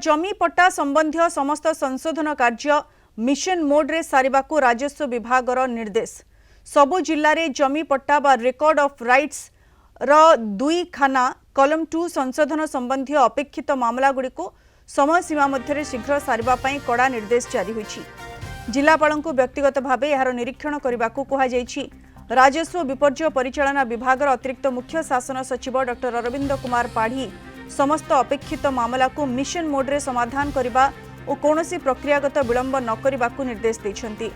जमी पट्टा संबंधी समस्त संशोधन कार्य मिशन मोड रे सारिबाकू राजस्व विभाग निर्देश। सबु जिल्ला रे जमी पट्टा बा रेकॉर्ड ऑफ राइट्स रो 2 खाना कलम 2 संशोधन संबंधी अपेक्षित मामला गुड़ी को समय सीमा मध्य शीघ्र सारिबा पई कड़ा निर्देश जारी होईछि। जिलापालंकु व्यक्तिगत भावे यार निरीक्षण करबाकू कहा जाईछि। राजस्व विपर्यय परिचालना विभाग अतिरिक्त मुख्य शासन सचिव डॉक्टर अरविंद कुमार पाढ़ी समस्त अपेक्षित मामला को मिशन मोड रे समाधान करने और कौनसी प्रक्रियागत विलंब न करने को निर्देश देछंती।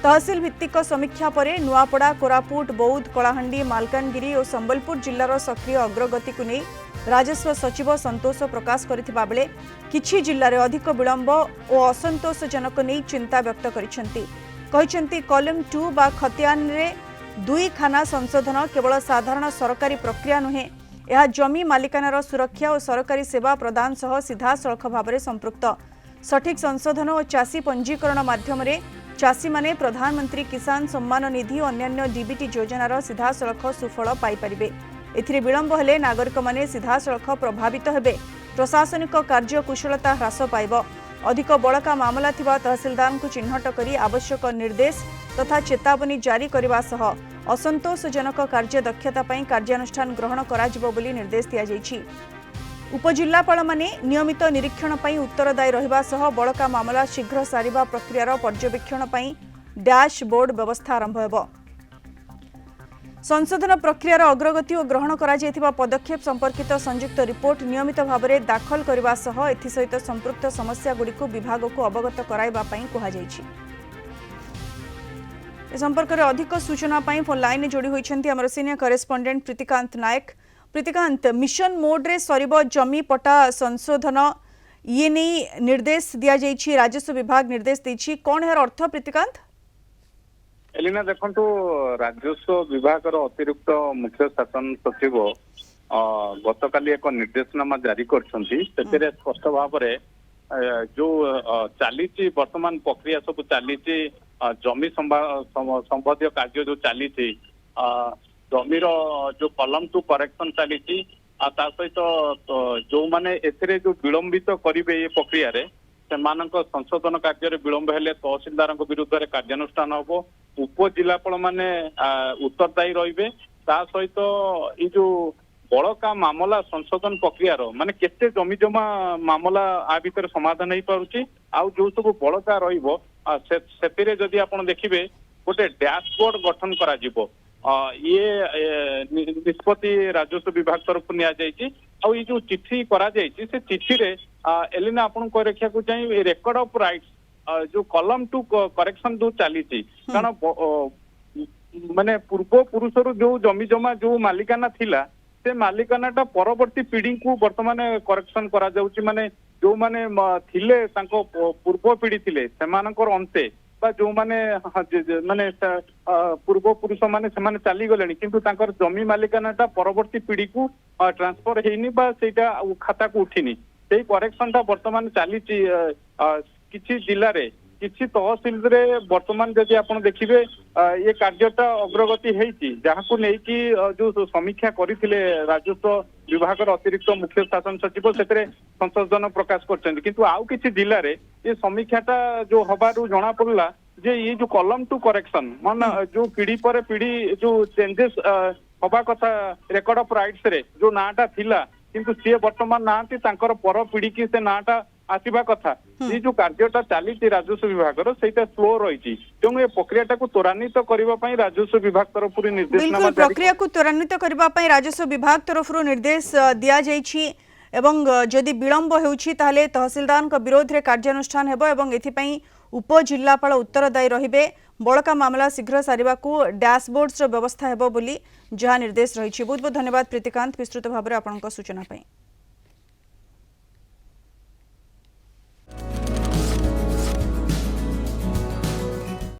तहसील भित्तिक समीक्षा परे नुआपड़ा, कोरापुट, बौद्ध, कलाहांडी, मालकानगिरी और संबलपुर जिल्लार सक्रिय अग्रगति को नहीं राजस्व सचिव संतोष प्रकाश करथिबा बेले किछि जिल्लारे अधिक विलंब और असंतोषजनक नहीं चिंता व्यक्त करिसेंती। कलम 2 बा खतियान रे 2 खाना संशोधन केवल साधारण सरकारी प्रक्रिया नुहे, यह जमी मालिकानार सुरक्षा और सरकारी सेवा प्रदान सह सीधा सड़क भाव में संपृक्त। सठिक संशोधन और चाषी पंजीकरण माध्यम चाषी माने प्रधानमंत्री किसान सम्मान निधि और अन्य डीबीटी योजनार सीधा सड़क सुफल पाइपारे। एथिरे विलंब हेले नागरिक माने सीधा सड़क प्रभावित हेबे, प्रशासनिक कार्य कुशलता ह्रास पाइब। अधिक बड़का मामला थिबा तहसीलदार को चिन्हट करी आवश्यक निर्देश तथा चेतावनी जारी करने सह असंतोषजनक कार्य दक्षता पई कार्यानुष्ठान ग्रहण कराजिबो बोली निर्देश दिया जायछि। उपजिल्लापाल माने नियमित निरीक्षण पई उत्तरदायी रहिबा सह बड़का मामला शीघ्र सारिबा प्रक्रियार पर्यवेक्षण पई डैशबोर्ड व्यवस्था आरंभ हेबो। संशोधन प्रक्रियार अग्रगति और ग्रहण करा जायथिबा पदक्षेप संपर्कित संयुक्त रिपोर्ट नियमित भाव में दाखल करने सह एथिसहित संपृक्त समस्या गुड़ी विभाग को अवगत कराइबा पई कहा जायछि। इस संपर्क में अधिक सूचना फोन लाइन जोड़ी होइछन्ती हमर सीनियर करेस्पोंडेंट प्रीतिकांत नायक। प्रीतिकांत, मिशन मोड रे सरिब जमी पट्टा संशोधन ये नहीं निर्देश दिया जाइछि, राजस्व विभाग निर्देश देछि, कौन है अर्थ? प्रीतिकांत एलिना देखंतु राजस्व विभाग अतिरिक्त मुख्य शासन सचिव गतकाली एक निर्देशनामा जारी करछन्ती। सेतेरे स्पष्ट भाव में जो चली वर्तमान प्रक्रिया सब चली जमी संबंधी कार्य जो चली जमीर जो कलम 2 करेक्शन चली सहित जो माने एथिरे जो विलंबित करिवे ये प्रक्रिया रे सेमानक संशोधन कार्य विलंब हेले तहसीलदार विरुद्ध रे कार्यानुष्ठान हबो। उपजिलापाल माने उत्तरदायी रहिबे। ता सहित ये जो बड़का मामला संशोधन प्रक्रिया माने केते जमी जमा मामला आ भीतर समाधान हो पारुछि आ जो सब बड़का रहिबो सेतिरे जदि आपण देखिबे गोटे डैशबोर्ड गठन करा जिवो। ये निष्पत्ति राजस्व विभाग तरफ निया जायछि। आ ये जो चिट्ठी करा जायछि से चिट्ठी रे एलिना आपण को रखिया को चाहिए रेकॉर्ड ऑफ राइट्स जो कलम 2 करेक्शन जो चली कारण माने पूर्व पुरुषर जो जमी जमा जो मालिकाना थिला से मालिकानाटा परवर्ती पीढ़ी को वर्तमान करेक्शन करा जाउछि। माने जो माने थिले तांको पूर्व पीढ़ी थिले सेमानकर अंते बा जो माने माने पूर्व पुरुष माने सेमाने चली गलेनी किंतु तांकर जमी मालिकानाटा परवर्ती पीढ़ी को ट्रांसफर हेनी बा सेटा खाता को उठिनी सेही करेक्शनटा वर्तमान चली किछि जिल्ला रे किछि तहसील रे वर्तमान जदि आपण देखिबे ये कार्यटा अग्रगति हेछि जहाको नै कि जो समीक्षा करिथिले राजस्व विभाग अतिरिक्त मुख्य शासन सचिव सेतरे संशोधन प्रकाश करछन्ति किंतु आउ किछि जिल्ला रे ये समीक्षाटा जो हबारु जणा पड़ला जे ये जो कलम 2 करेक्शन मान जो पीढ़ी पर पीढ़ी जो चेंजेस हबा कथा रेकॉर्ड ऑफ राइट्स रे जो नाटा थिला किंतु सी वर्तमान नांती तांकर पर पीढ़ी की से नाटा आसवा कथा ये जो कार्यटा चली राजस्व विभाग स्लो रही तेणु ये प्रक्रिया को त्वरान्वित करने राजस्व विभाग तरफ निर्देश प्रक्रिया को त्वरान्वित करने राजस्व विभाग तरफ निर्देश दिया जायछि एवं जदि विलंब होउछि ताहले तहसीलदार विरोध रे कार्यानुष्ठान हेबो एवं एथिपई उपजिल्लापाल उत्तरदायी रहिबे। बड़का मामला शीघ्र सारिबा को डैशबोर्ड्स व्यवस्था हेबो बोली जहाँ निर्देश रही। बहुत बहुत धन्यवाद प्रीतिकांत विस्तृत भाव में आपनका सूचना पाई।